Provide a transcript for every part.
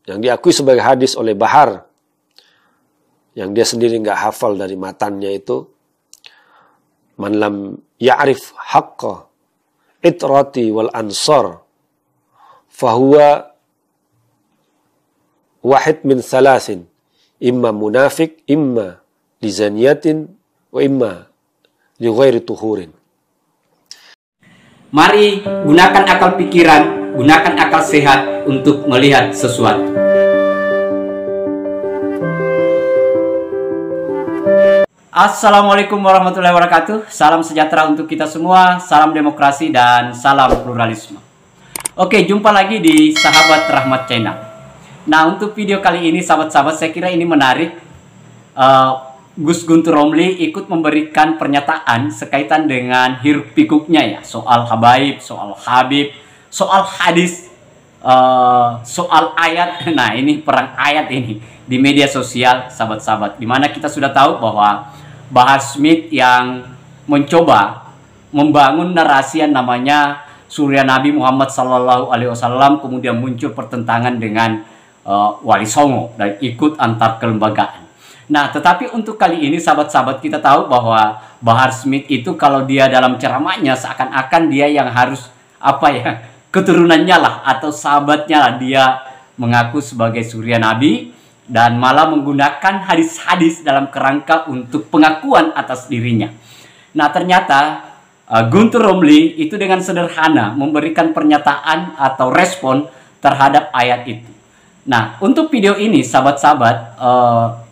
yang diakui sebagai hadis oleh Bahar, yang dia sendiri nggak hafal dari matannya itu, man lam ya'rif haqqa itrati wal ansar fahuwa wahid min thalathin, imma munafik, imma lizaniyatin, wa imma li ghairi tuhurin. Mari gunakan akal pikiran, gunakan akal sehat untuk melihat sesuatu. Assalamualaikum warahmatullahi wabarakatuh. Salam sejahtera untuk kita semua, salam demokrasi dan salam pluralisme. Oke, jumpa lagi di Sahabat Rahmat Channel. Nah, untuk video kali ini sahabat-sahabat, saya kira ini menarik. Gus Guntur Romli ikut memberikan pernyataan sekaitan dengan hiruk pikuknya ya, soal habaib, soal habib, soal hadis, soal ayat. Nah, ini perang ayat ini di media sosial sahabat-sahabat, dimana kita sudah tahu bahwa Bahar Smith yang mencoba membangun narasi yang namanya Surya Nabi Muhammad SAW, kemudian muncul pertentangan dengan Wali Songo dan ikut antar kelembagaan. Nah, tetapi untuk kali ini sahabat-sahabat, kita tahu bahwa Bahar Smith itu kalau dia dalam ceramahnya seakan-akan dia yang harus keturunannya lah atau sahabatnya lah, dia mengaku sebagai Surya Nabi dan malah menggunakan hadis-hadis dalam kerangka untuk pengakuan atas dirinya. Nah, ternyata Guntur Romli itu dengan sederhana memberikan pernyataan atau respon terhadap ayat itu. Nah, untuk video ini sahabat-sahabat,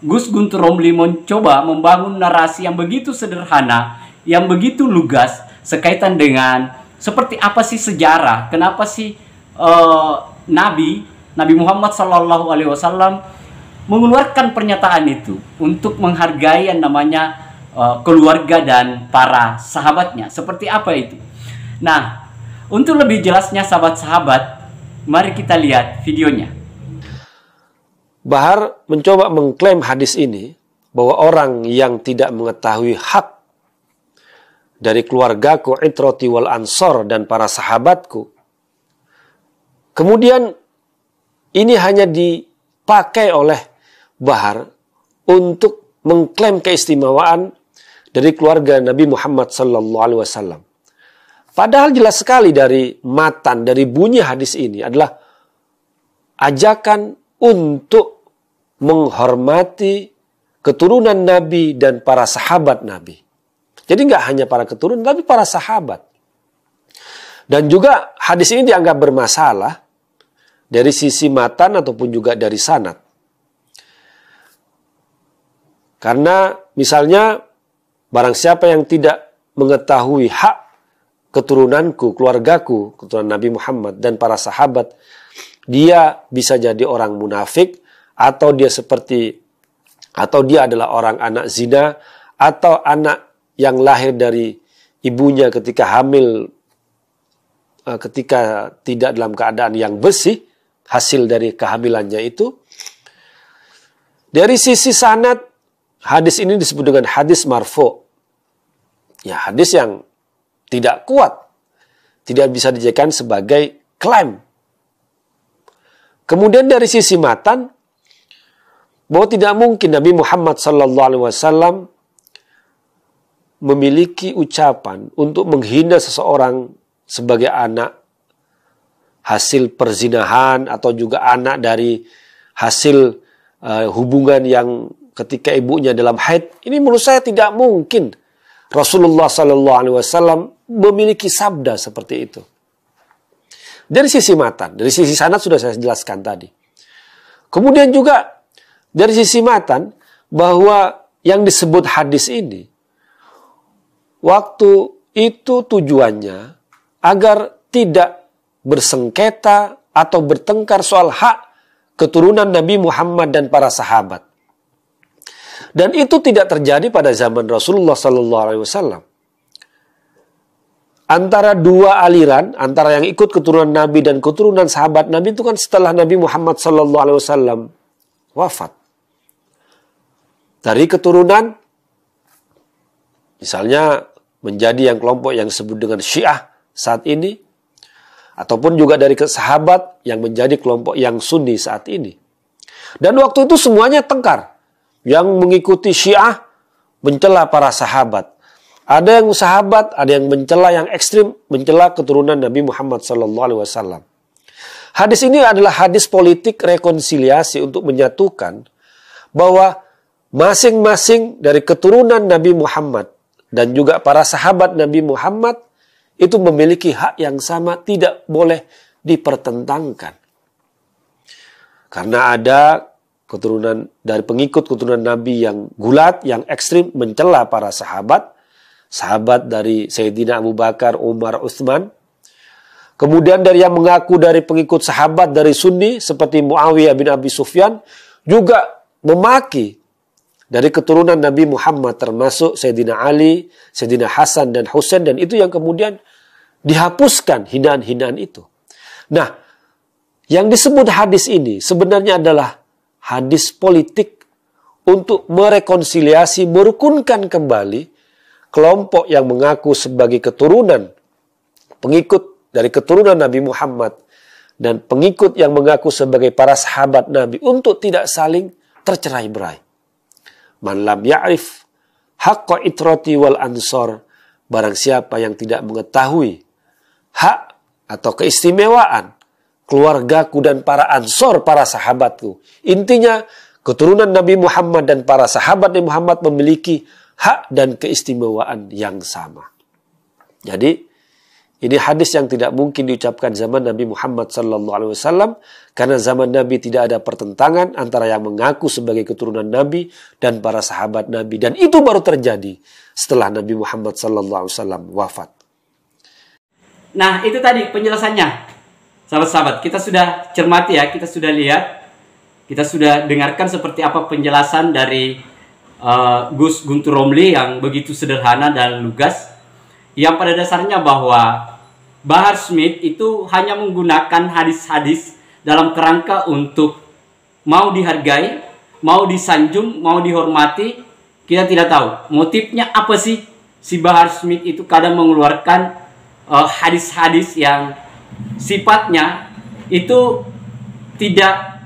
Gus Guntur Romli mencoba membangun narasi yang begitu sederhana, yang begitu lugas, sekaitan dengan seperti apa sih sejarah, kenapa sih Nabi Muhammad SAW mengeluarkan pernyataan itu untuk menghargai yang namanya keluarga dan para sahabatnya. Seperti apa itu? Nah, untuk lebih jelasnya sahabat-sahabat, mari kita lihat videonya. Bahar mencoba mengklaim hadis ini bahwa orang yang tidak mengetahui hak dari keluargaku, itrati wal ansor, dan para sahabatku, kemudian ini hanya dipakai oleh Bahar untuk mengklaim keistimewaan dari keluarga Nabi Muhammad SAW. Padahal jelas sekali dari matan, dari bunyi hadis ini adalah ajakan untuk menghormati keturunan Nabi dan para sahabat Nabi. Jadi nggak hanya para keturunan, tapi para sahabat. Dan juga hadis ini dianggap bermasalah dari sisi matan ataupun juga dari sanad. Karena misalnya barang siapa yang tidak mengetahui hak keturunanku, keluargaku, keturunan Nabi Muhammad dan para sahabat, dia bisa jadi orang munafik, atau dia adalah orang anak zina, atau anak yang lahir dari ibunya ketika hamil, ketika tidak dalam keadaan yang bersih, hasil dari kehamilannya itu. Dari sisi sanad, hadis ini disebut dengan hadis marfu. Ya, hadis yang tidak kuat, tidak bisa dijadikan sebagai klaim. Kemudian dari sisi matan, bahwa tidak mungkin Nabi Muhammad SAW memiliki ucapan untuk menghina seseorang sebagai anak hasil perzinahan, atau juga anak dari hasil hubungan yang ketika ibunya dalam haid. Ini menurut saya tidak mungkin Rasulullah SAW memiliki sabda seperti itu. Dari sisi matan, dari sisi sanad sudah saya jelaskan tadi. Kemudian juga dari sisi matan, bahwa yang disebut hadis ini, waktu itu tujuannya agar tidak bersengketa atau bertengkar soal hak keturunan Nabi Muhammad dan para sahabat. Dan itu tidak terjadi pada zaman Rasulullah SAW. Antara dua aliran, antara yang ikut keturunan Nabi dan keturunan sahabat Nabi itu kan setelah Nabi Muhammad SAW wafat. Dari keturunan, misalnya menjadi yang kelompok yang disebut dengan Syiah saat ini, ataupun juga dari sahabat yang menjadi kelompok yang Sunni saat ini. Dan waktu itu semuanya tengkar. Yang mengikuti Syiah mencela para sahabat. Ada yang sahabat, ada yang mencela, yang ekstrim mencela keturunan Nabi Muhammad SAW. Hadis ini adalah hadis politik rekonsiliasi untuk menyatukan bahwa masing-masing dari keturunan Nabi Muhammad dan juga para sahabat Nabi Muhammad itu memiliki hak yang sama, tidak boleh dipertentangkan. Karena ada keturunan dari pengikut keturunan Nabi yang gulat, yang ekstrim mencela para sahabat, sahabat dari Sayyidina Abu Bakar, Umar, Utsman. Kemudian dari yang mengaku dari pengikut sahabat dari Sunni seperti Muawiyah bin Abi Sufyan juga memaki dari keturunan Nabi Muhammad termasuk Sayyidina Ali, Sayyidina Hasan dan Husain, dan itu yang kemudian dihapuskan hinaan-hinaan itu. Nah, yang disebut hadis ini sebenarnya adalah hadis politik untuk merekonsiliasi, merukunkan kembali kelompok yang mengaku sebagai keturunan pengikut dari keturunan Nabi Muhammad dan pengikut yang mengaku sebagai para sahabat Nabi untuk tidak saling tercerai-berai. Man lam ya'rif haqqa itrati wal ansor, barang siapa yang tidak mengetahui hak atau keistimewaan keluargaku dan para ansor, para sahabatku. Intinya keturunan Nabi Muhammad dan para sahabat Nabi Muhammad memiliki hak dan keistimewaan yang sama. Jadi ini hadis yang tidak mungkin diucapkan zaman Nabi Muhammad SAW, karena zaman Nabi tidak ada pertentangan antara yang mengaku sebagai keturunan Nabi dan para sahabat Nabi, dan itu baru terjadi setelah Nabi Muhammad SAW wafat. Nah, itu tadi penjelasannya, sahabat-sahabat. Kita sudah cermati ya, kita sudah lihat, kita sudah dengarkan seperti apa penjelasan dari Gus Guntur Romli yang begitu sederhana dan lugas, yang pada dasarnya bahwa Bahar Smith itu hanya menggunakan hadis-hadis dalam kerangka untuk mau dihargai, mau disanjung, mau dihormati. Kita tidak tahu motifnya apa sih si Bahar Smith itu kadang mengeluarkan hadis-hadis yang sifatnya itu tidak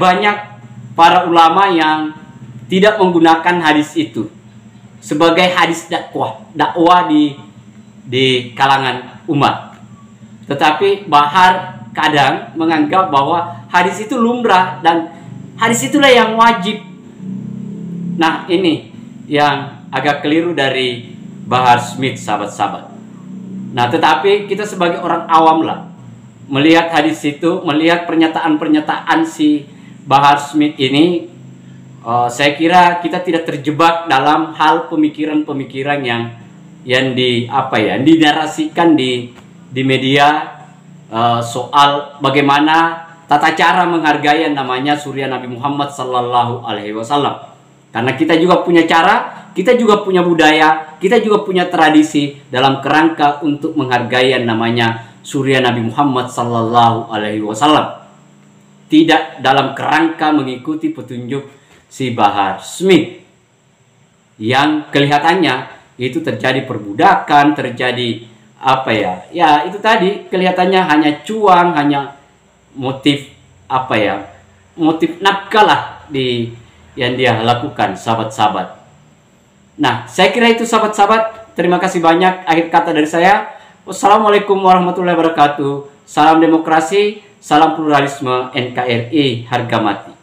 banyak para ulama yang tidak menggunakan hadis itu sebagai hadis dakwah di kalangan umat. Tetapi Bahar kadang menganggap bahwa hadis itu lumrah dan hadis itulah yang wajib. Nah, ini yang agak keliru dari Bahar Smith, sahabat-sahabat. Nah, tetapi kita sebagai orang awam lah melihat hadis itu, melihat pernyataan-pernyataan si Bahar Smith ini, saya kira kita tidak terjebak dalam hal pemikiran-pemikiran yang dinarasikan di media soal bagaimana tata cara menghargai yang namanya surya Nabi Muhammad Sallallahu Alaihi Wasallam. Karena kita juga punya cara, kita juga punya budaya, kita juga punya tradisi dalam kerangka untuk menghargai yang namanya surya Nabi Muhammad Sallallahu Alaihi Wasallam. Tidak dalam kerangka mengikuti petunjuk si Bahar Smith yang kelihatannya itu terjadi perbudakan, terjadi itu tadi kelihatannya hanya cuan, hanya motif motif nafkah lah yang dia lakukan, sahabat-sahabat. Nah, saya kira itu, sahabat-sahabat. Terima kasih banyak. Akhir kata dari saya, wassalamualaikum warahmatullahi wabarakatuh. Salam demokrasi, salam pluralisme, NKRI harga mati.